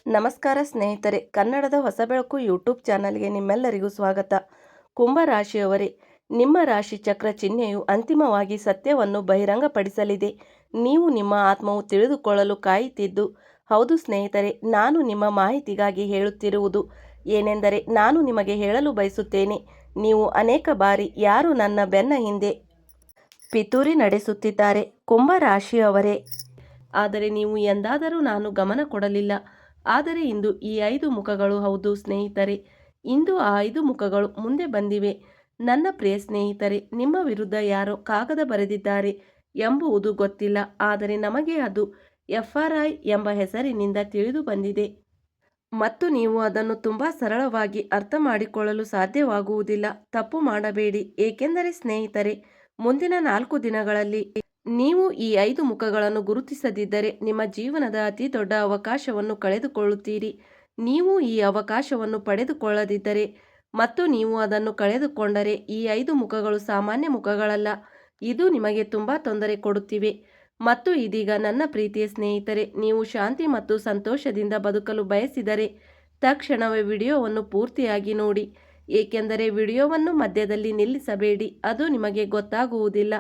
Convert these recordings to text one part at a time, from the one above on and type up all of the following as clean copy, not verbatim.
ನಮಸ್ಕಾರ ಸ್ನೇಹಿತರೆ, ಕನ್ನಡದ ಹೊಸಬೆಳಕು ಯೂಟ್ಯೂಬ್ ಚಾನಲ್ಗೆ ನಿಮ್ಮೆಲ್ಲರಿಗೂ ಸ್ವಾಗತ. ಕುಂಭ ರಾಶಿಯವರೇ, ನಿಮ್ಮ ರಾಶಿ ಚಕ್ರ ಚಿಹ್ನೆಯು ಅಂತಿಮವಾಗಿ ಸತ್ಯವನ್ನು ಬಹಿರಂಗಪಡಿಸಲಿದೆ. ನೀವು ನಿಮ್ಮ ಆತ್ಮವು ತಿಳಿದುಕೊಳ್ಳಲು ಕಾಯುತ್ತಿದ್ದು, ಹೌದು ಸ್ನೇಹಿತರೆ, ನಾನು ನಿಮ್ಮ ಮಾಹಿತಿಗಾಗಿ ಹೇಳುತ್ತಿರುವುದು ಏನೆಂದರೆ, ನಾನು ನಿಮಗೆ ಹೇಳಲು ಬಯಸುತ್ತೇನೆ, ನೀವು ಅನೇಕ ಬಾರಿ ಯಾರು ನನ್ನ ಬೆನ್ನ ಹಿಂದೆ ಪಿತೂರಿ ನಡೆಸುತ್ತಿದ್ದಾರೆ ಕುಂಭ ರಾಶಿಯವರೇ, ಆದರೆ ನೀವು ಎಂದಾದರೂ ನಾನು ಗಮನ ಕೊಡಲಿಲ್ಲ. ಆದರೆ ಇಂದು ಈ 5 ಮುಖಗಳು, ಹೌದು ಸ್ನೇಹಿತರೆ, ಇಂದು ಆ 5 ಮುಖಗಳು ಮುಂದೆ ಬಂದಿವೆ. ನನ್ನ ಪ್ರಿಯ ಸ್ನೇಹಿತರೆ, ನಿಮ್ಮ ವಿರುದ್ಧ ಯಾರೋ ಕಾಗದ ಬರೆದಿದ್ದಾರೆ ಎಂಬುದು ಗೊತ್ತಿಲ್ಲ, ಆದರೆ ನಮಗೆ ಅದು FRI ಎಂಬ ಹೆಸರಿನಿಂದ ತಿಳಿದು ಬಂದಿದೆ. ಮತ್ತು ನೀವು ಅದನ್ನು ತುಂಬ ಸರಳವಾಗಿ ಅರ್ಥ ಮಾಡಿಕೊಳ್ಳಲು ಸಾಧ್ಯವಾಗುವುದಿಲ್ಲ. ತಪ್ಪು ಮಾಡಬೇಡಿ, ಏಕೆಂದರೆ ಸ್ನೇಹಿತರೆ, ಮುಂದಿನ 4 ದಿನಗಳಲ್ಲಿ ನೀವು ಈ 5 ಮುಖಗಳನ್ನು ಗುರುತಿಸದಿದ್ದರೆ ನಿಮ್ಮ ಜೀವನದ ಅತಿ ದೊಡ್ಡ ಅವಕಾಶವನ್ನು ಕಳೆದುಕೊಳ್ಳುತ್ತೀರಿ. ನೀವು ಈ ಅವಕಾಶವನ್ನು ಪಡೆದುಕೊಳ್ಳದಿದ್ದರೆ ಮತ್ತು ನೀವು ಅದನ್ನು ಕಳೆದುಕೊಂಡರೆ, ಈ 5 ಮುಖಗಳು ಸಾಮಾನ್ಯ ಮುಖಗಳಲ್ಲ. ಇದು ನಿಮಗೆ ತುಂಬ ತೊಂದರೆ ಕೊಡುತ್ತಿವೆ. ಮತ್ತು ಇದೀಗ ನನ್ನ ಪ್ರೀತಿಯ ಸ್ನೇಹಿತರೆ, ನೀವು ಶಾಂತಿ ಮತ್ತು ಸಂತೋಷದಿಂದ ಬದುಕಲು ಬಯಸಿದರೆ ತಕ್ಷಣವೇ ವಿಡಿಯೋವನ್ನು ಪೂರ್ತಿಯಾಗಿ ನೋಡಿ, ಏಕೆಂದರೆ ವಿಡಿಯೋವನ್ನು ಮಧ್ಯದಲ್ಲಿ ನಿಲ್ಲಿಸಬೇಡಿ, ಅದು ನಿಮಗೆ ಗೊತ್ತಾಗುವುದಿಲ್ಲ.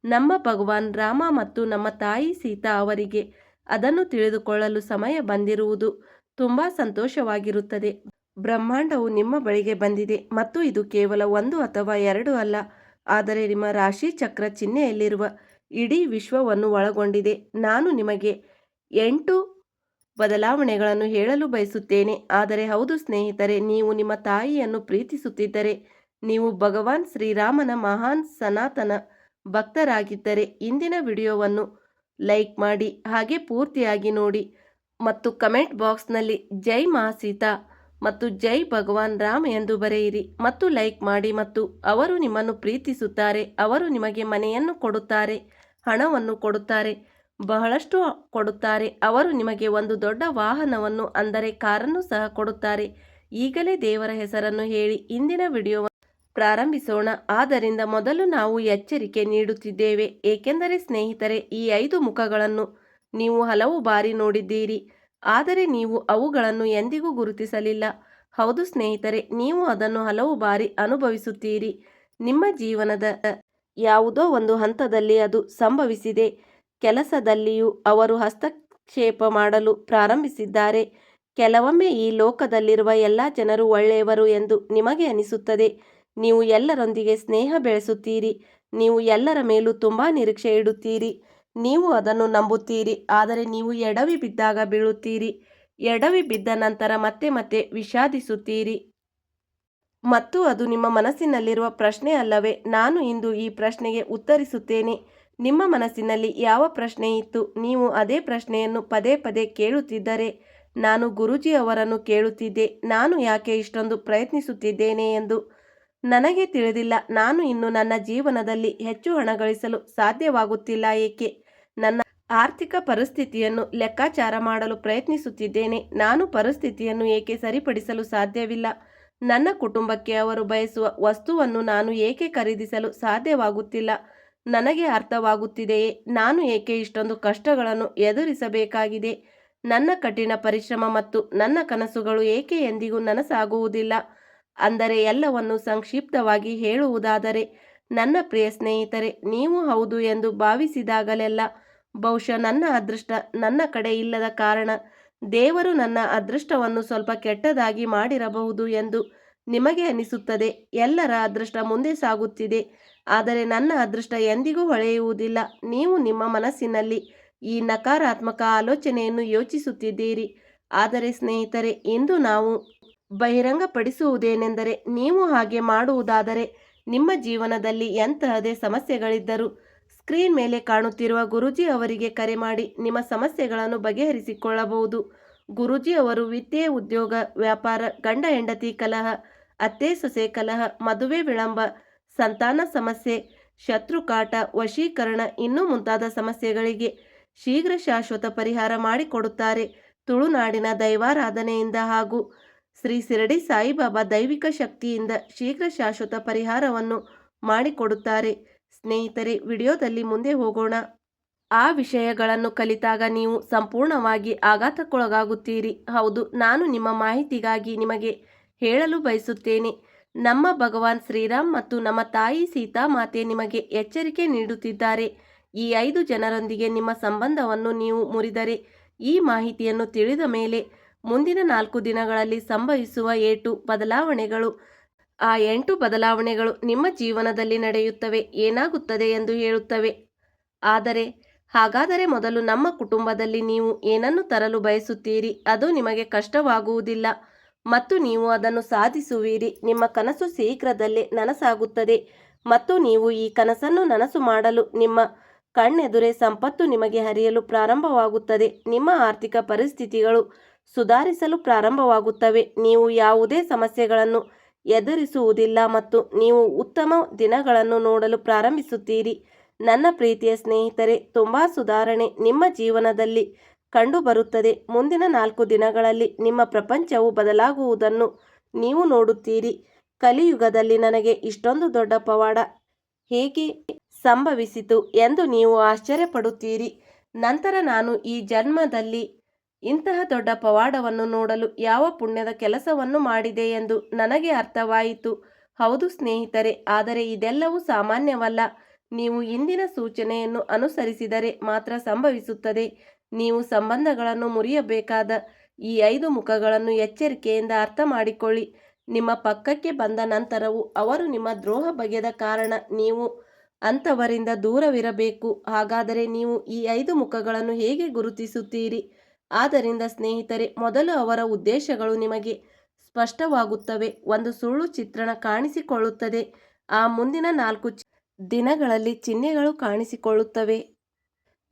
ನಮ್ಮ ಭಗವಾನ್ ರಾಮ ಮತ್ತು ನಮ್ಮ ತಾಯಿ ಸೀತಾ ಅವರಿಗೆ ಅದನ್ನು ತಿಳಿದುಕೊಳ್ಳಲು ಸಮಯ ಬಂದಿರುವುದು ತುಂಬ ಸಂತೋಷವಾಗಿರುತ್ತದೆ. ಬ್ರಹ್ಮಾಂಡವು ನಿಮ್ಮ ಬಳಿಗೆ ಬಂದಿದೆ ಮತ್ತು ಇದು ಕೇವಲ 1 ಅಥವಾ 2 ಅಲ್ಲ, ಆದರೆ ನಿಮ್ಮ ರಾಶಿ ಚಕ್ರ ಚಿಹ್ನೆಯಲ್ಲಿರುವ ಇಡೀ ವಿಶ್ವವನ್ನು ಒಳಗೊಂಡಿದೆ. ನಾನು ನಿಮಗೆ 8 ಬದಲಾವಣೆಗಳನ್ನು ಹೇಳಲು ಬಯಸುತ್ತೇನೆ. ಆದರೆ ಹೌದು ಸ್ನೇಹಿತರೆ, ನೀವು ನಿಮ್ಮ ತಾಯಿಯನ್ನು ಪ್ರೀತಿಸುತ್ತಿದ್ದರೆ, ನೀವು ಭಗವಾನ್ ಶ್ರೀರಾಮನ ಮಹಾನ್ ಸನಾತನ ಭಕ್ತರಾಗಿದ್ದರೆ ಇಂದಿನ ವಿಡಿಯೋವನ್ನು ಲೈಕ್ ಮಾಡಿ, ಹಾಗೆ ಪೂರ್ತಿಯಾಗಿ ನೋಡಿ ಮತ್ತು ಕಮೆಂಟ್ ಬಾಕ್ಸ್ನಲ್ಲಿ ಜೈ ಮಾ ಸೀತಾ ಮತ್ತು ಜೈ ಭಗವಾನ್ ರಾಮ್ ಎಂದು ಬರೆಯಿರಿ ಮತ್ತು ಲೈಕ್ ಮಾಡಿ. ಮತ್ತು ಅವರು ನಿಮ್ಮನ್ನು ಪ್ರೀತಿಸುತ್ತಾರೆ, ಅವರು ನಿಮಗೆ ಮನೆಯನ್ನು ಕೊಡುತ್ತಾರೆ, ಹಣವನ್ನು ಕೊಡುತ್ತಾರೆ, ಬಹಳಷ್ಟು ಕೊಡುತ್ತಾರೆ. ಅವರು ನಿಮಗೆ ಒಂದು ದೊಡ್ಡ ವಾಹನವನ್ನು ಅಂದರೆ ಕಾರನ್ನು ಸಹ ಕೊಡುತ್ತಾರೆ. ಈಗಲೇ ದೇವರ ಹೆಸರನ್ನು ಹೇಳಿ ಇಂದಿನ ವಿಡಿಯೋ ಪ್ರಾರಂಭಿಸೋಣ. ಆದ್ದರಿಂದ ಮೊದಲು ನಾವು ಎಚ್ಚರಿಕೆ ನೀಡುತ್ತಿದ್ದೇವೆ, ಏಕೆಂದರೆ ಸ್ನೇಹಿತರೆ, ಈ 5 ಮುಖಗಳನ್ನು ನೀವು ಹಲವು ಬಾರಿ ನೋಡಿದ್ದೀರಿ, ಆದರೆ ನೀವು ಅವುಗಳನ್ನು ಎಂದಿಗೂ ಗುರುತಿಸಲಿಲ್ಲ. ಹೌದು ಸ್ನೇಹಿತರೆ, ನೀವು ಅದನ್ನು ಹಲವು ಬಾರಿ ಅನುಭವಿಸುತ್ತೀರಿ. ನಿಮ್ಮ ಜೀವನದ ಯಾವುದೋ ಒಂದು ಹಂತದಲ್ಲಿ ಅದು ಸಂಭವಿಸಿದೆ. ಕೆಲಸದಲ್ಲಿಯೂ ಅವರು ಹಸ್ತಕ್ಷೇಪ ಮಾಡಲು ಪ್ರಾರಂಭಿಸಿದ್ದಾರೆ. ಕೆಲವೊಮ್ಮೆ ಈ ಲೋಕದಲ್ಲಿರುವ ಎಲ್ಲ ಜನರು ಒಳ್ಳೆಯವರು ಎಂದು ನಿಮಗೆ ಅನಿಸುತ್ತದೆ. ನೀವು ಎಲ್ಲರೊಂದಿಗೆ ಸ್ನೇಹ ಬೆಳೆಸುತ್ತೀರಿ, ನೀವು ಎಲ್ಲರ ಮೇಲೂ ತುಂಬ ನಿರೀಕ್ಷೆ ಇಡುತ್ತೀರಿ, ನೀವು ಅದನ್ನು ನಂಬುತ್ತೀರಿ. ಆದರೆ ನೀವು ಎಡವಿ ಬಿದ್ದಾಗ ಬೀಳುತ್ತೀರಿ, ಎಡವಿ ಬಿದ್ದ ನಂತರ ಮತ್ತೆ ಮತ್ತೆ ವಿಷಾದಿಸುತ್ತೀರಿ. ಮತ್ತು ಅದು ನಿಮ್ಮ ಮನಸ್ಸಿನಲ್ಲಿರುವ ಪ್ರಶ್ನೆ ಅಲ್ಲವೇ? ನಾನು ಇಂದು ಈ ಪ್ರಶ್ನೆಗೆ ಉತ್ತರಿಸುತ್ತೇನೆ. ನಿಮ್ಮ ಮನಸ್ಸಿನಲ್ಲಿ ಯಾವ ಪ್ರಶ್ನೆ ಇತ್ತು? ನೀವು ಅದೇ ಪ್ರಶ್ನೆಯನ್ನು ಪದೇ ಪದೇ ಕೇಳುತ್ತಿದ್ದರೆ, ನಾನು ಗುರೂಜಿ ಅವರನ್ನು ಕೇಳುತ್ತಿದ್ದೆ, ನಾನು ಯಾಕೆ ಇಷ್ಟೊಂದು ಪ್ರಯತ್ನಿಸುತ್ತಿದ್ದೇನೆ ಎಂದು ನನಗೆ ತಿಳಿದಿಲ್ಲ. ನಾನು ಇನ್ನು ನನ್ನ ಜೀವನದಲ್ಲಿ ಹೆಚ್ಚು ಹಣ ಗಳಿಸಲು ಸಾಧ್ಯವಾಗುತ್ತಿಲ್ಲ ಏಕೆ? ನನ್ನ ಆರ್ಥಿಕ ಪರಿಸ್ಥಿತಿಯನ್ನು ಲೆಕ್ಕಾಚಾರ ಮಾಡಲು ಪ್ರಯತ್ನಿಸುತ್ತಿದ್ದೇನೆ. ನಾನು ಪರಿಸ್ಥಿತಿಯನ್ನು ಏಕೆ ಸರಿಪಡಿಸಲು ಸಾಧ್ಯವಿಲ್ಲ? ನನ್ನ ಕುಟುಂಬಕ್ಕೆ ಅವರು ಬಯಸುವ ವಸ್ತುವನ್ನು ನಾನು ಏಕೆ ಖರೀದಿಸಲು ಸಾಧ್ಯವಾಗುತ್ತಿಲ್ಲ? ನನಗೆ ಅರ್ಥವಾಗುತ್ತಿದೆಯೇ ನಾನು ಏಕೆ ಇಷ್ಟೊಂದು ಕಷ್ಟಗಳನ್ನು ಎದುರಿಸಬೇಕಾಗಿದೆ? ನನ್ನ ಕಠಿಣ ಪರಿಶ್ರಮ ಮತ್ತು ನನ್ನ ಕನಸುಗಳು ಏಕೆ ಎಂದಿಗೂ ನನಸಾಗುವುದಿಲ್ಲ? ಅಂದರೆ ಎಲ್ಲವನ್ನು ಸಂಕ್ಷಿಪ್ತವಾಗಿ ಹೇಳುವುದಾದರೆ, ನನ್ನ ಪ್ರಿಯ ಸ್ನೇಹಿತರೆ, ನೀವು ಹೌದು ಎಂದು ಭಾವಿಸಿದಾಗಲೆಲ್ಲ ಬಹುಶಃ ನನ್ನ ಅದೃಷ್ಟ ನನ್ನ ಕಡೆ ಇಲ್ಲದ ಕಾರಣ ದೇವರು ನನ್ನ ಅದೃಷ್ಟವನ್ನು ಸ್ವಲ್ಪ ಕೆಟ್ಟದಾಗಿ ಮಾಡಿರಬಹುದು ಎಂದು ನಿಮಗೆ ಅನಿಸುತ್ತದೆ. ಎಲ್ಲರ ಅದೃಷ್ಟ ಮುಂದೆ ಸಾಗುತ್ತಿದೆ, ಆದರೆ ನನ್ನ ಅದೃಷ್ಟ ಎಂದಿಗೂ ಹೊಳೆಯುವುದಿಲ್ಲ. ನೀವು ನಿಮ್ಮ ಮನಸ್ಸಿನಲ್ಲಿ ಈ ನಕಾರಾತ್ಮಕ ಆಲೋಚನೆಯನ್ನು ಯೋಚಿಸುತ್ತಿದ್ದೀರಿ. ಆದರೆ ಸ್ನೇಹಿತರೆ, ಇಂದು ನಾವು ಬಹಿರಂಗಪಡಿಸುವುದೇನೆಂದರೆ, ನೀವು ಹಾಗೆ ಮಾಡುವುದಾದರೆ ನಿಮ್ಮ ಜೀವನದಲ್ಲಿ ಎಂತಹದೇ ಸಮಸ್ಯೆಗಳಿದ್ದರೂ ಸ್ಕ್ರೀನ್ ಮೇಲೆ ಕಾಣುತ್ತಿರುವ ಗುರೂಜಿ ಅವರಿಗೆ ಕರೆ ಮಾಡಿ ನಿಮ್ಮ ಸಮಸ್ಯೆಗಳನ್ನು ಬಗೆಹರಿಸಿಕೊಳ್ಳಬಹುದು. ಗುರೂಜಿ ಅವರು ವಿದ್ಯೆ, ಉದ್ಯೋಗ, ವ್ಯಾಪಾರ, ಗಂಡ ಹೆಂಡತಿ ಕಲಹ, ಅತ್ತೆ ಸೊಸೆ ಕಲಹ, ಮದುವೆ ವಿಳಂಬ, ಸಂತಾನ ಸಮಸ್ಯೆ, ಶತ್ರುಕಾಟ, ವಶೀಕರಣ ಇನ್ನೂ ಮುಂತಾದ ಸಮಸ್ಯೆಗಳಿಗೆ ಶೀಘ್ರ ಶಾಶ್ವತ ಪರಿಹಾರ ಮಾಡಿಕೊಡುತ್ತಾರೆ. ತುಳುನಾಡಿನ ದೈವಾರಾಧನೆಯಿಂದ ಹಾಗೂ ಶ್ರೀ ಶಿರಡಿ ಸಾಯಿಬಾಬಾ ದೈವಿಕ ಶಕ್ತಿಯಿಂದ ಶೀಘ್ರ ಶಾಶ್ವತ ಪರಿಹಾರವನ್ನು ಮಾಡಿಕೊಡುತ್ತಾರೆ. ಸ್ನೇಹಿತರೆ, ವಿಡಿಯೋದಲ್ಲಿ ಮುಂದೆ ಹೋಗೋಣ. ಆ ವಿಷಯಗಳನ್ನು ಕಲಿತಾಗ ನೀವು ಸಂಪೂರ್ಣವಾಗಿ ಆಘಾತಕ್ಕೊಳಗಾಗುತ್ತೀರಿ. ಹೌದು, ನಾನು ನಿಮ್ಮ ಮಾಹಿತಿಗಾಗಿ ನಿಮಗೆ ಹೇಳಲು ಬಯಸುತ್ತೇನೆ. ನಮ್ಮ ಭಗವಾನ್ ಶ್ರೀರಾಮ್ ಮತ್ತು ನಮ್ಮ ತಾಯಿ ಸೀತಾಮಾತೆ ನಿಮಗೆ ಎಚ್ಚರಿಕೆ ನೀಡುತ್ತಿದ್ದಾರೆ. ಈ 5 ಜನರೊಂದಿಗೆ ನಿಮ್ಮ ಸಂಬಂಧವನ್ನು ನೀವು ಮುರಿದರೆ, ಈ ಮಾಹಿತಿಯನ್ನು ತಿಳಿದ ಮೇಲೆ ಮುಂದಿನ 4 ದಿನಗಳಲ್ಲಿ ಸಂಭವಿಸುವ 8 ಬದಲಾವಣೆಗಳು, ಆ 8 ಬದಲಾವಣೆಗಳು ನಿಮ್ಮ ಜೀವನದಲ್ಲಿ ನಡೆಯುತ್ತವೆ, ಏನಾಗುತ್ತದೆ ಎಂದು ಹೇಳುತ್ತವೆ. ಹಾಗಾದರೆ ಮೊದಲು ನಮ್ಮ ಕುಟುಂಬದಲ್ಲಿ ನೀವು ಏನನ್ನು ತರಲು ಬಯಸುತ್ತೀರಿ? ಅದು ನಿಮಗೆ ಕಷ್ಟವಾಗುವುದಿಲ್ಲ ಮತ್ತು ನೀವು ಅದನ್ನು ಸಾಧಿಸುವಿರಿ. ನಿಮ್ಮ ಕನಸು ಶೀಘ್ರದಲ್ಲೇ ನನಸಾಗುತ್ತದೆ ಮತ್ತು ನೀವು ಈ ಕನಸನ್ನು ನನಸು ಮಾಡಲು ನಿಮ್ಮ ಕಣ್ಣೆದುರೇ ಸಂಪತ್ತು ನಿಮಗೆ ಹರಿಯಲು ಪ್ರಾರಂಭವಾಗುತ್ತದೆ. ನಿಮ್ಮ ಆರ್ಥಿಕ ಪರಿಸ್ಥಿತಿಗಳು ಸುಧಾರಿಸಲು ಪ್ರಾರಂಭವಾಗುತ್ತವೆ. ನೀವು ಯಾವುದೇ ಸಮಸ್ಯೆಗಳನ್ನು ಎದುರಿಸುವುದಿಲ್ಲ ಮತ್ತು ನೀವು ಉತ್ತಮ ದಿನಗಳನ್ನು ನೋಡಲು ಪ್ರಾರಂಭಿಸುತ್ತೀರಿ. ನನ್ನ ಪ್ರೀತಿಯ ಸ್ನೇಹಿತರೆ, ತುಂಬಾ ಸುಧಾರಣೆ ನಿಮ್ಮ ಜೀವನದಲ್ಲಿ ಕಂಡುಬರುತ್ತದೆ. ಮುಂದಿನ 4 ದಿನಗಳಲ್ಲಿ ನಿಮ್ಮ ಪ್ರಪಂಚವು ಬದಲಾಗುವುದನ್ನು ನೀವು ನೋಡುತ್ತೀರಿ. ಕಲಿಯುಗದಲ್ಲಿ ನನಗೆ ಇಷ್ಟೊಂದು ದೊಡ್ಡ ಪವಾಡ ಹೇಗೆ ಸಂಭವಿಸಿತು ಎಂದು ನೀವು ಆಶ್ಚರ್ಯಪಡುತ್ತೀರಿ. ನಂತರ ನಾನು ಈ ಜನ್ಮದಲ್ಲಿ ಇಂತಹ ದೊಡ್ಡ ಪವಾಡವನ್ನು ನೋಡಲು ಯಾವ ಪುಣ್ಯದ ಕೆಲಸವನ್ನು ಮಾಡಿದೆ ಎಂದು ನನಗೆ ಅರ್ಥವಾಯಿತು. ಹೌದು ಸ್ನೇಹಿತರೆ, ಆದರೆ ಇದೆಲ್ಲವೂ ಸಾಮಾನ್ಯವಲ್ಲ. ನೀವು ಇಂದಿನ ಸೂಚನೆಯನ್ನು ಅನುಸರಿಸಿದರೆ ಮಾತ್ರ ಸಂಭವಿಸುತ್ತದೆ. ನೀವು ಸಂಬಂಧಗಳನ್ನು ಮುರಿಯಬೇಕಾದ ಈ 5 ಮುಖಗಳನ್ನು ಎಚ್ಚರಿಕೆಯಿಂದ ಅರ್ಥ ಮಾಡಿಕೊಳ್ಳಿ. ನಿಮ್ಮ ಪಕ್ಕಕ್ಕೆ ಬಂದ ನಂತರವೂ ಅವರು ನಿಮ್ಮ ದ್ರೋಹ ಬಗೆದ ಕಾರಣ ನೀವು ಅಂಥವರಿಂದ ದೂರವಿರಬೇಕು. ಹಾಗಾದರೆ ನೀವು ಈ 5 ಮುಖಗಳನ್ನು ಹೇಗೆ ಗುರುತಿಸುತ್ತೀರಿ? ಆದ್ದರಿಂದ ಸ್ನೇಹಿತರೆ, ಮೊದಲು ಅವರ ಉದ್ದೇಶಗಳು ನಿಮಗೆ ಸ್ಪಷ್ಟವಾಗುತ್ತವೆ. ಒಂದು ಸುಳ್ಳು ಚಿತ್ರಣ ಕಾಣಿಸಿಕೊಳ್ಳುತ್ತದೆ. ಆ ಮುಂದಿನ 4 ದಿನಗಳಲ್ಲಿ ಚಿಹ್ನೆಗಳು ಕಾಣಿಸಿಕೊಳ್ಳುತ್ತವೆ.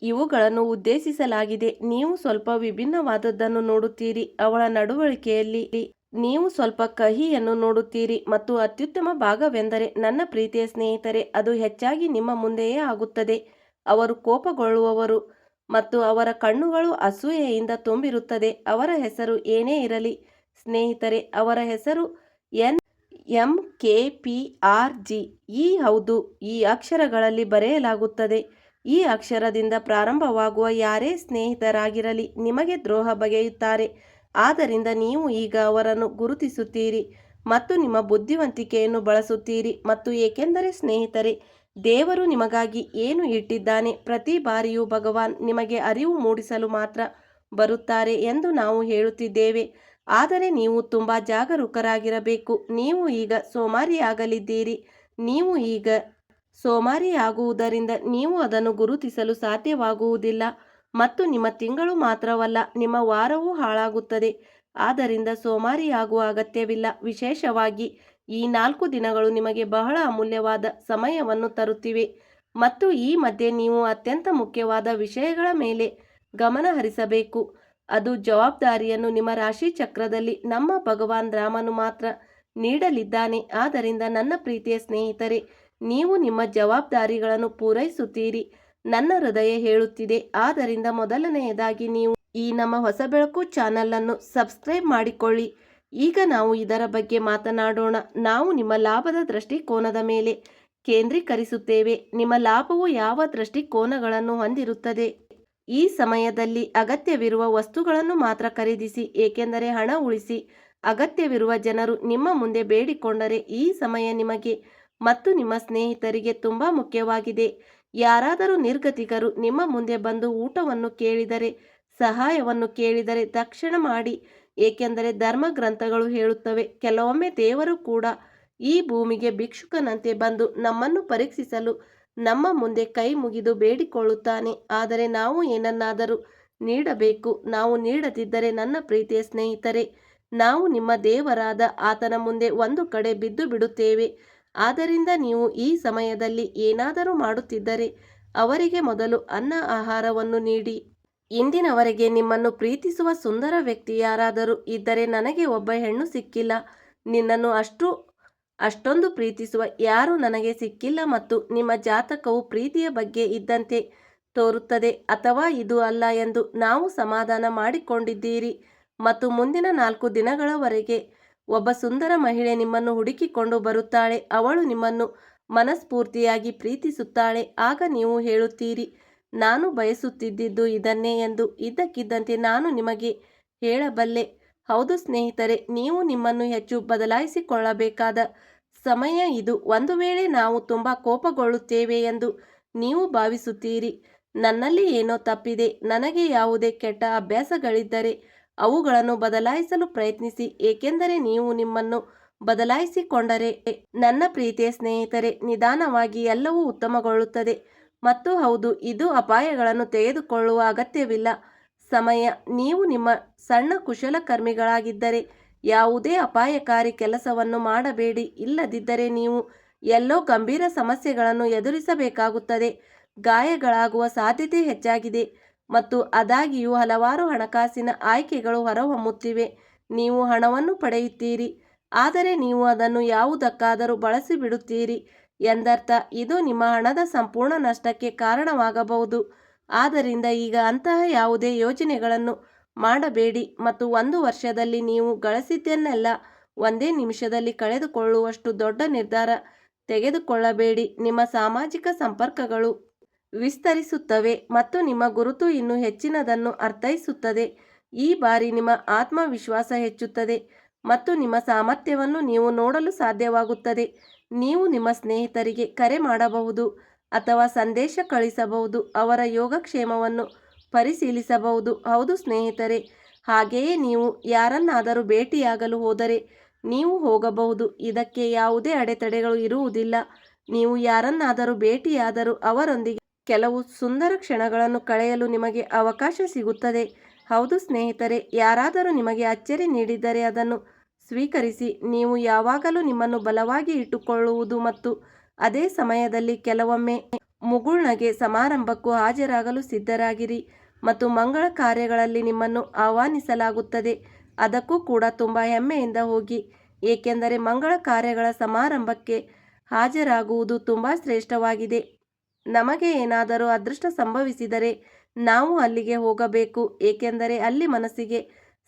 ಇವುಗಳನ್ನು ಉದ್ದೇಶಿಸಲಾಗಿದೆ. ನೀವು ಸ್ವಲ್ಪ ವಿಭಿನ್ನವಾದದ್ದನ್ನು ನೋಡುತ್ತೀರಿ. ಅವಳ ನಡವಳಿಕೆಯಲ್ಲಿ ನೀವು ಸ್ವಲ್ಪ ಕಹಿಯನ್ನು ನೋಡುತ್ತೀರಿ ಮತ್ತು ಅತ್ಯುತ್ತಮ ಭಾಗವೆಂದರೆ, ನನ್ನ ಪ್ರೀತಿಯ ಸ್ನೇಹಿತರೆ, ಅದು ಹೆಚ್ಚಾಗಿ ನಿಮ್ಮ ಮುಂದೆಯೇ ಆಗುತ್ತದೆ. ಅವರು ಕೋಪಗೊಳ್ಳುವವರು ಮತ್ತು ಅವರ ಕಣ್ಣುಗಳು ಅಸೂಯೆಯಿಂದ ತುಂಬಿರುತ್ತದೆ. ಅವರ ಹೆಸರು ಏನೇ ಇರಲಿ ಸ್ನೇಹಿತರೆ, ಅವರ ಹೆಸರು NMKPRG. ಹೌದು, ಈ ಅಕ್ಷರಗಳಲ್ಲಿ ಬರೆಯಲಾಗುತ್ತದೆ. ಈ ಅಕ್ಷರದಿಂದ ಪ್ರಾರಂಭವಾಗುವ ಯಾರೇ ಸ್ನೇಹಿತರಾಗಿರಲಿ ನಿಮಗೆ ದ್ರೋಹ ಬಗೆಯುತ್ತಾರೆ. ಆದ್ದರಿಂದ ನೀವು ಈಗ ಅವರನ್ನು ಗುರುತಿಸುತ್ತೀರಿ ಮತ್ತು ನಿಮ್ಮ ಬುದ್ಧಿವಂತಿಕೆಯನ್ನು ಬಳಸುತ್ತೀರಿ. ಮತ್ತು ಏಕೆಂದರೆ ಸ್ನೇಹಿತರೆ, ದೇವರು ನಿಮಗಾಗಿ ಏನು ಇಟ್ಟಿದ್ದಾನೆ, ಪ್ರತಿ ಬಾರಿಯೂ ಭಗವಾನ್ ನಿಮಗೆ ಅರಿವು ಮೂಡಿಸಲು ಮಾತ್ರ ಬರುತ್ತಾರೆ ಎಂದು ನಾವು ಹೇಳುತ್ತಿದ್ದೇವೆ. ಆದರೆ ನೀವು ತುಂಬಾ ಜಾಗರೂಕರಾಗಿರಬೇಕು. ನೀವು ಈಗ ಸೋಮಾರಿಯಾಗಲಿದ್ದೀರಿ. ನೀವು ಈಗ ಸೋಮಾರಿಯಾಗುವುದರಿಂದ ನೀವು ಅದನ್ನು ಗುರುತಿಸಲು ಸಾಧ್ಯವಾಗುವುದಿಲ್ಲ ಮತ್ತು ನಿಮ್ಮ ತಿಂಗಳು ಮಾತ್ರವಲ್ಲ, ನಿಮ್ಮ ವಾರವೂ ಹಾಳಾಗುತ್ತದೆ. ಆದ್ದರಿಂದ ಸೋಮಾರಿಯಾಗುವ ಅಗತ್ಯವಿಲ್ಲ. ವಿಶೇಷವಾಗಿ ಈ 4 ದಿನಗಳು ನಿಮಗೆ ಬಹಳ ಅಮೂಲ್ಯವಾದ ಸಮಯವನ್ನು ತರುತ್ತಿವೆ ಮತ್ತು ಈ ಮಧ್ಯೆ ನೀವು ಅತ್ಯಂತ ಮುಖ್ಯವಾದ ವಿಷಯಗಳ ಮೇಲೆ ಗಮನ ಹರಿಸಬೇಕು. ಅದು ಜವಾಬ್ದಾರಿಯನ್ನು ನಿಮ್ಮ ರಾಶಿ ಚಕ್ರದಲ್ಲಿ ನಮ್ಮ ಭಗವಾನ್ ರಾಮನು ಮಾತ್ರ ನೀಡಲಿದ್ದಾನೆ. ಆದ್ದರಿಂದ ನನ್ನ ಪ್ರೀತಿಯ ಸ್ನೇಹಿತರೆ, ನೀವು ನಿಮ್ಮ ಜವಾಬ್ದಾರಿಗಳನ್ನು ಪೂರೈಸುತ್ತೀರಿ. ನನ್ನ ಹೃದಯ ಹೇಳುತ್ತಿದೆ. ಆದ್ದರಿಂದ ಮೊದಲನೆಯದಾಗಿ ನೀವು ಈ ನಮ್ಮ ಹೊಸ ಬೆಳಕು ಚಾನಲ್ ಅನ್ನು ಸಬ್ಸ್ಕ್ರೈಬ್ ಮಾಡಿಕೊಳ್ಳಿ. ಈಗ ನಾವು ಇದರ ಬಗ್ಗೆ ಮಾತನಾಡೋಣ. ನಾವು ನಿಮ್ಮ ಲಾಭದ ದೃಷ್ಟಿಕೋನದ ಮೇಲೆ ಕೇಂದ್ರೀಕರಿಸುತ್ತೇವೆ. ನಿಮ್ಮ ಲಾಭವು ಯಾವ ದೃಷ್ಟಿಕೋನಗಳನ್ನು ಹೊಂದಿರುತ್ತದೆ? ಈ ಸಮಯದಲ್ಲಿ ಅಗತ್ಯವಿರುವ ವಸ್ತುಗಳನ್ನು ಮಾತ್ರ ಖರೀದಿಸಿ, ಏಕೆಂದರೆ ಹಣ ಉಳಿಸಿ. ಅಗತ್ಯವಿರುವ ಜನರು ನಿಮ್ಮ ಮುಂದೆ ಬೇಡಿಕೊಂಡರೆ ಈ ಸಮಯ ನಿಮಗೆ ಮತ್ತು ನಿಮ್ಮ ಸ್ನೇಹಿತರಿಗೆ ತುಂಬಾ ಮುಖ್ಯವಾಗಿದೆ. ಯಾರಾದರೂ ನಿರ್ಗತಿಕರು ನಿಮ್ಮ ಮುಂದೆ ಬಂದು ಊಟವನ್ನು ಕೇಳಿದರೆ, ಸಹಾಯವನ್ನು ಕೇಳಿದರೆ ತಕ್ಷಣ ಮಾಡಿ. ಏಕೆಂದರೆ ಧರ್ಮ ಗ್ರಂಥಗಳು ಹೇಳುತ್ತವೆ, ಕೆಲವೊಮ್ಮೆ ದೇವರು ಕೂಡ ಈ ಭೂಮಿಗೆ ಭಿಕ್ಷುಕನಂತೆ ಬಂದು ನಮ್ಮನ್ನು ಪರೀಕ್ಷಿಸಲು ನಮ್ಮ ಮುಂದೆ ಕೈ ಮುಗಿದು ಬೇಡಿಕೊಳ್ಳುತ್ತಾನೆ. ಆದರೆ ನಾವು ಏನನ್ನಾದರೂ ನೀಡಬೇಕು. ನಾವು ನೀಡದಿದ್ದರೆ ನನ್ನ ಪ್ರೀತಿಯ ಸ್ನೇಹಿತರೆ, ನಾವು ನಿಮ್ಮ ದೇವರಾದ ಆತನ ಮುಂದೆ ಒಂದು ಕಡೆ ಬಿದ್ದು ಬಿಡುತ್ತೇವೆ. ಆದ್ದರಿಂದ ನೀವು ಈ ಸಮಯದಲ್ಲಿ ಏನಾದರೂ ಮಾಡುತ್ತಿದ್ದರೆ ಅವರಿಗೆ ಮೊದಲು ಆಹಾರವನ್ನು ನೀಡಿ. ಇಂದಿನವರೆಗೆ ನಿಮ್ಮನ್ನು ಪ್ರೀತಿಸುವ ಸುಂದರ ವ್ಯಕ್ತಿ ಯಾರಾದರೂ ಇದ್ದರೆ ನನಗೆ ಒಬ್ಬ ಹೆಣ್ಣು ಸಿಕ್ಕಿಲ್ಲ. ನಿನ್ನನ್ನು ಅಷ್ಟೊಂದು ಪ್ರೀತಿಸುವ ಯಾರೂ ನನಗೆ ಸಿಕ್ಕಿಲ್ಲ ಮತ್ತು ನಿಮ್ಮ ಜಾತಕವು ಪ್ರೀತಿಯ ಬಗ್ಗೆ ಇದ್ದಂತೆ ತೋರುತ್ತದೆ ಅಥವಾ ಇದು ಅಲ್ಲ ಎಂದು ನಾವು ಸಮಾಧಾನ ಮಾಡಿಕೊಂಡಿದ್ದೀರಿ. ಮತ್ತು ಮುಂದಿನ 4 ದಿನಗಳವರೆಗೆ ಒಬ್ಬ ಸುಂದರ ಮಹಿಳೆ ನಿಮ್ಮನ್ನು ಹುಡುಕಿಕೊಂಡು ಬರುತ್ತಾಳೆ. ಅವಳು ನಿಮ್ಮನ್ನು ಮನಸ್ಫೂರ್ತಿಯಾಗಿ ಪ್ರೀತಿಸುತ್ತಾಳೆ. ಆಗ ನೀವು ಹೇಳುತ್ತೀರಿ, ನಾನು ಬಯಸುತ್ತಿದ್ದುದು ಇದನ್ನೇ ಎಂದು ಇದ್ದಕ್ಕಿದ್ದಂತೆ ನಾನು ನಿಮಗೆ ಹೇಳಬಲ್ಲೆ. ಹೌದು ಸ್ನೇಹಿತರೆ, ನೀವು ನಿಮ್ಮನ್ನು ಹೆಚ್ಚು ಬದಲಾಯಿಸಿಕೊಳ್ಳಬೇಕಾದ ಸಮಯ ಇದು. ಒಂದು ವೇಳೆ ನಾವು ತುಂಬ ಕೋಪಗೊಳ್ಳುತ್ತೇವೆ ಎಂದು ನೀವು ಭಾವಿಸುತ್ತೀರಿ. ನನ್ನಲ್ಲಿ ಏನೋ ತಪ್ಪಿದೆ, ನನಗೆ ಯಾವುದೇ ಕೆಟ್ಟ ಅಭ್ಯಾಸಗಳಿದ್ದರೆ ಅವುಗಳನ್ನು ಬದಲಾಯಿಸಲು ಪ್ರಯತ್ನಿಸಿ, ಏಕೆಂದರೆ ನೀವು ನಿಮ್ಮನ್ನು ಬದಲಾಯಿಸಿಕೊಂಡರೆ ನನ್ನ ಪ್ರೀತಿಯ ಸ್ನೇಹಿತರೆ, ನಿಧಾನವಾಗಿ ಎಲ್ಲವೂ ಉತ್ತಮಗೊಳ್ಳುತ್ತದೆ. ಮತ್ತು ಹೌದು, ಇದು ಅಪಾಯಗಳನ್ನು ತೆಗೆದುಕೊಳ್ಳುವ ಅಗತ್ಯವಿಲ್ಲ. ಸಮಯ. ನೀವು ನಿಮ್ಮ ಸಣ್ಣ ಕುಶಲಕರ್ಮಿಗಳಾಗಿದ್ದರೆ ಯಾವುದೇ ಅಪಾಯಕಾರಿ ಕೆಲಸವನ್ನು ಮಾಡಬೇಡಿ, ಇಲ್ಲದಿದ್ದರೆ ನೀವು ಎಲ್ಲೋ ಗಂಭೀರ ಸಮಸ್ಯೆಗಳನ್ನು ಎದುರಿಸಬೇಕಾಗುತ್ತದೆ. ಗಾಯಗಳಾಗುವ ಸಾಧ್ಯತೆ ಹೆಚ್ಚಾಗಿದೆ ಮತ್ತು ಆದಾಗ್ಯೂ ಹಲವಾರು ಹಣಕಾಸಿನ ಆಯ್ಕೆಗಳು ಹೊರಹೊಮ್ಮುತ್ತಿವೆ. ನೀವು ಹಣವನ್ನು ಪಡೆಯುತ್ತೀರಿ, ಆದರೆ ನೀವು ಅದನ್ನು ಯಾವುದಕ್ಕಾದರೂ ಬಳಸಿಬಿಡುತ್ತೀರಿ ಎಂದರ್ಥ. ಇದು ನಿಮ್ಮ ಹಣದ ಸಂಪೂರ್ಣ ನಷ್ಟಕ್ಕೆ ಕಾರಣವಾಗಬಹುದು. ಆದ್ದರಿಂದ ಈಗ ಅಂತಹ ಯಾವುದೇ ಯೋಜನೆಗಳನ್ನು ಮಾಡಬೇಡಿ ಮತ್ತು 1 ವರ್ಷದಲ್ಲಿ ನೀವು ಗಳಿಸಿದ್ದನ್ನೆಲ್ಲ ಒಂದೇ ನಿಮಿಷದಲ್ಲಿ ಕಳೆದುಕೊಳ್ಳುವಷ್ಟು ದೊಡ್ಡ ನಿರ್ಧಾರ ತೆಗೆದುಕೊಳ್ಳಬೇಡಿ. ನಿಮ್ಮ ಸಾಮಾಜಿಕ ಸಂಪರ್ಕಗಳು ವಿಸ್ತರಿಸುತ್ತವೆ ಮತ್ತು ನಿಮ್ಮ ಗುರುತು ಇನ್ನೂ ಹೆಚ್ಚಿನದನ್ನು ಅರ್ಥೈಸುತ್ತದೆ. ಈ ಬಾರಿ ನಿಮ್ಮ ಆತ್ಮವಿಶ್ವಾಸ ಹೆಚ್ಚುತ್ತದೆ ಮತ್ತು ನಿಮ್ಮ ಸಾಮರ್ಥ್ಯವನ್ನು ನೀವು ನೋಡಲು ಸಾಧ್ಯವಾಗುತ್ತದೆ. ನೀವು ನಿಮ್ಮ ಸ್ನೇಹಿತರಿಗೆ ಕರೆ ಮಾಡಬಹುದು ಅಥವಾ ಸಂದೇಶ ಕಳಿಸಬಹುದು, ಅವರ ಯೋಗಕ್ಷೇಮವನ್ನು ಪರಿಶೀಲಿಸಬಹುದು. ಹೌದು ಸ್ನೇಹಿತರೆ, ಹಾಗೆಯೇ ನೀವು ಯಾರನ್ನಾದರೂ ಭೇಟಿಯಾಗಲು ಹೋದರೆ ನೀವು ಹೋಗಬಹುದು. ಇದಕ್ಕೆ ಯಾವುದೇ ಅಡೆತಡೆಗಳು ಇರುವುದಿಲ್ಲ. ನೀವು ಯಾರನ್ನಾದರೂ ಭೇಟಿಯಾದರೂ ಅವರೊಂದಿಗೆ ಕೆಲವು ಸುಂದರ ಕ್ಷಣಗಳನ್ನು ಕಳೆಯಲು ನಿಮಗೆ ಅವಕಾಶ ಸಿಗುತ್ತದೆ. ಹೌದು ಸ್ನೇಹಿತರೆ, ಯಾರಾದರೂ ನಿಮಗೆ ಅಚ್ಚರಿ ನೀಡಿದರೆ ಅದನ್ನು ಸ್ವೀಕರಿಸಿ. ನೀವು ಯಾವಾಗಲೂ ನಿಮ್ಮನ್ನು ಬಲವಾಗಿ ಇಟ್ಟುಕೊಳ್ಳುವುದು ಮತ್ತು ಅದೇ ಸಮಯದಲ್ಲಿ ಕೆಲವೊಮ್ಮೆ ಮುಗುಳ್ನಗೆ ಸಮಾರಂಭಕ್ಕೂ ಹಾಜರಾಗಲು ಸಿದ್ಧರಾಗಿರಿ ಮತ್ತು ಮಂಗಳ ಕಾರ್ಯಗಳಲ್ಲಿ ನಿಮ್ಮನ್ನು ಆಹ್ವಾನಿಸಲಾಗುತ್ತದೆ. ಅದಕ್ಕೂ ಕೂಡ ತುಂಬ ಹೆಮ್ಮೆಯಿಂದ ಹೋಗಿ, ಏಕೆಂದರೆ ಮಂಗಳ ಕಾರ್ಯಗಳ ಸಮಾರಂಭಕ್ಕೆ ಹಾಜರಾಗುವುದು ತುಂಬ ಶ್ರೇಷ್ಠವಾಗಿದೆ. ನಮಗೆ ಏನಾದರೂ ಅದೃಷ್ಟ ಸಂಭವಿಸಿದರೆ ನಾವು ಅಲ್ಲಿಗೆ ಹೋಗಬೇಕು, ಏಕೆಂದರೆ ಅಲ್ಲಿ ಮನಸ್ಸಿಗೆ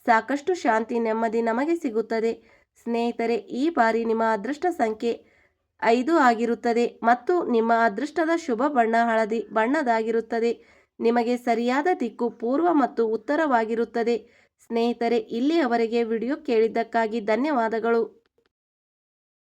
ಸಾಕಷ್ಟು ಶಾಂತಿ, ನೆಮ್ಮದಿ ನಮಗೆ ಸಿಗುತ್ತದೆ. ಸ್ನೇಹಿತರೆ, ಈ ಬಾರಿ ನಿಮ್ಮ ಅದೃಷ್ಟ ಸಂಖ್ಯೆ 5 ಆಗಿರುತ್ತದೆ ಮತ್ತು ನಿಮ್ಮ ಅದೃಷ್ಟದ ಶುಭ ಬಣ್ಣ ಹಳದಿ ಬಣ್ಣದಾಗಿರುತ್ತದೆ. ನಿಮಗೆ ಸರಿಯಾದ ದಿಕ್ಕು ಪೂರ್ವ ಮತ್ತು ಉತ್ತರವಾಗಿರುತ್ತದೆ. ಸ್ನೇಹಿತರೆ, ಇಲ್ಲಿಯವರೆಗೆ ವಿಡಿಯೋ ಕೇಳಿದ್ದಕ್ಕಾಗಿ ಧನ್ಯವಾದಗಳು.